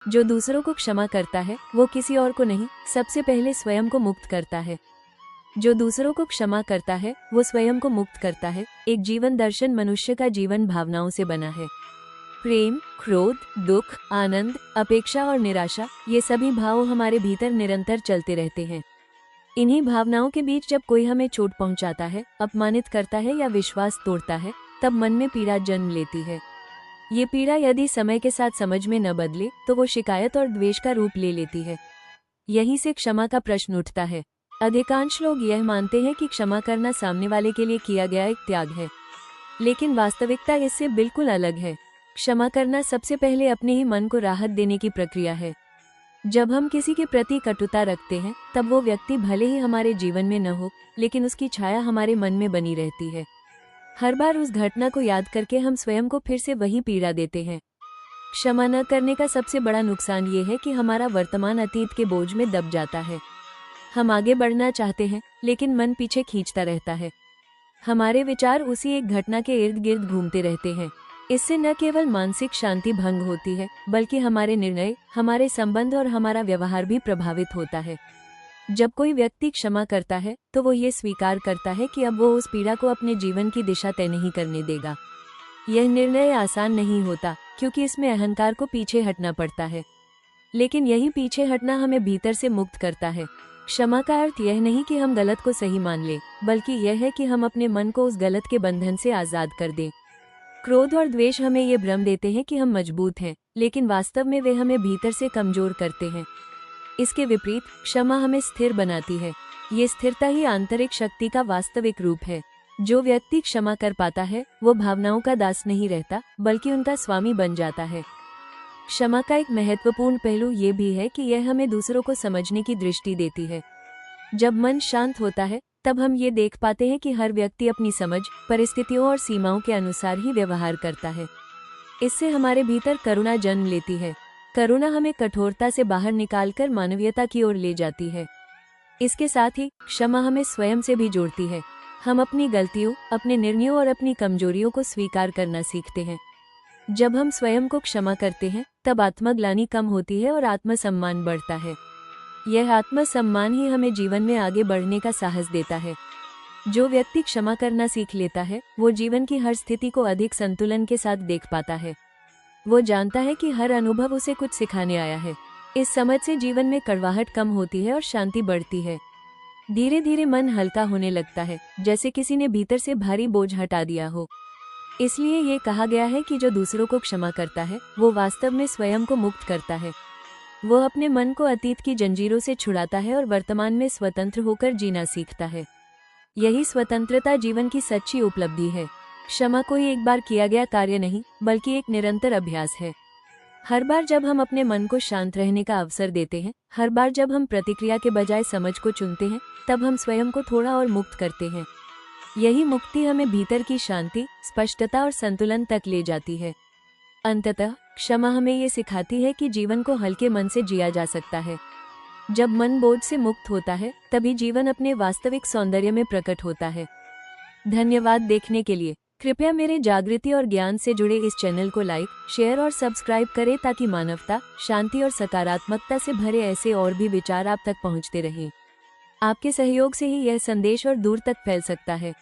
जो दूसरों को क्षमा करता है वो किसी और को नहीं, सबसे पहले स्वयं को मुक्त करता है। जो दूसरों को क्षमा करता है वो स्वयं को मुक्त करता है। एक जीवन दर्शन मनुष्य का जीवन भावनाओं से बना है। प्रेम, क्रोध, दुख, आनंद, अपेक्षा और निराशा, ये सभी भाव हमारे भीतर निरंतर चलते रहते हैं। इन्हीं भावनाओं के बीच जब कोई हमें चोट पहुंचाता है, अपमानित करता है या विश्वास तोड़ता है, तब मन में पीड़ा जन्म लेती है। ये पीड़ा यदि समय के साथ समझ में न बदले तो वो शिकायत और द्वेष का रूप ले लेती है। यहीं से क्षमा का प्रश्न उठता है। अधिकांश लोग यह मानते हैं कि क्षमा करना सामने वाले के लिए किया गया एक त्याग है, लेकिन वास्तविकता इससे बिल्कुल अलग है। क्षमा करना सबसे पहले अपने ही मन को राहत देने की प्रक्रिया है। जब हम किसी के प्रति कटुता रखते हैं तब वो व्यक्ति भले ही हमारे जीवन में न हो, लेकिन उसकी छाया हमारे मन में बनी रहती है। हर बार उस घटना को याद करके हम स्वयं को फिर से वही पीड़ा देते हैं। क्षमा न करने का सबसे बड़ा नुकसान ये है कि हमारा वर्तमान अतीत के बोझ में दब जाता है। हम आगे बढ़ना चाहते हैं, लेकिन मन पीछे खींचता रहता है। हमारे विचार उसी एक घटना के इर्द गिर्द घूमते रहते हैं। इससे न केवल मानसिक शांति भंग होती है, बल्कि हमारे निर्णय, हमारे संबंध और हमारा व्यवहार भी प्रभावित होता है। जब कोई व्यक्ति क्षमा करता है तो वो ये स्वीकार करता है कि अब वो उस पीड़ा को अपने जीवन की दिशा तय नहीं करने देगा। यह निर्णय आसान नहीं होता, क्योंकि इसमें अहंकार को पीछे हटना पड़ता है, लेकिन यही पीछे हटना हमें भीतर से मुक्त करता है। क्षमा का अर्थ यह नहीं कि हम गलत को सही मान लें, बल्कि यह है कि हम अपने मन को उस गलत के बंधन से आजाद कर दें। क्रोध और द्वेष हमें ये भ्रम देते हैं कि हम मजबूत हैं, लेकिन वास्तव में वे हमें भीतर से कमजोर करते हैं। इसके विपरीत क्षमा हमें स्थिर बनाती है। ये स्थिरता ही आंतरिक शक्ति का वास्तविक रूप है। जो व्यक्ति क्षमा कर पाता है वो भावनाओं का दास नहीं रहता, बल्कि उनका स्वामी बन जाता है। क्षमा का एक महत्वपूर्ण पहलू ये भी है कि यह हमें दूसरों को समझने की दृष्टि देती है। जब मन शांत होता है तब हम ये देख पाते हैं कि हर व्यक्ति अपनी समझ, परिस्थितियों और सीमाओं के अनुसार ही व्यवहार करता है। इससे हमारे भीतर करुणा जन्म लेती है। करुणा हमें कठोरता से बाहर निकालकर मानवीयता की ओर ले जाती है। इसके साथ ही क्षमा हमें स्वयं से भी जोड़ती है। हम अपनी गलतियों, अपने निर्णयों और अपनी कमजोरियों को स्वीकार करना सीखते हैं। जब हम स्वयं को क्षमा करते हैं तब आत्मग्लानि कम होती है और आत्मसम्मान बढ़ता है। यह आत्मसम्मान ही हमें जीवन में आगे बढ़ने का साहस देता है। जो व्यक्ति क्षमा करना सीख लेता है वो जीवन की हर स्थिति को अधिक संतुलन के साथ देख पाता है। वो जानता है कि हर अनुभव उसे कुछ सिखाने आया है। इस समझ से जीवन में कड़वाहट कम होती है और शांति बढ़ती है। धीरे धीरे मन हल्का होने लगता है, जैसे किसी ने भीतर से भारी बोझ हटा दिया हो। इसलिए ये कहा गया है कि जो दूसरों को क्षमा करता है वो वास्तव में स्वयं को मुक्त करता है। वो अपने मन को अतीत की जंजीरों से छुड़ाता है और वर्तमान में स्वतंत्र होकर जीना सीखता है। यही स्वतंत्रता जीवन की सच्ची उपलब्धि है। क्षमा कोई एक बार किया गया कार्य नहीं, बल्कि एक निरंतर अभ्यास है। हर बार जब हम अपने मन को शांत रहने का अवसर देते हैं, हर बार जब हम प्रतिक्रिया के बजाय समझ को चुनते हैं, तब हम स्वयं को थोड़ा और मुक्त करते हैं। यही मुक्ति हमें भीतर की शांति, स्पष्टता और संतुलन तक ले जाती है। अंततः क्षमा हमें ये सिखाती है कि जीवन को हल्के मन से जिया जा सकता है। जब मन बोझ से मुक्त होता है तभी जीवन अपने वास्तविक सौंदर्य में प्रकट होता है। धन्यवाद देखने के लिए। कृपया मेरे जागृति और ज्ञान से जुड़े इस चैनल को लाइक, शेयर और सब्सक्राइब करें ताकि मानवता, शांति और सकारात्मकता से भरे ऐसे और भी विचार आप तक पहुंचते रहें। आपके सहयोग से ही यह संदेश और दूर तक फैल सकता है।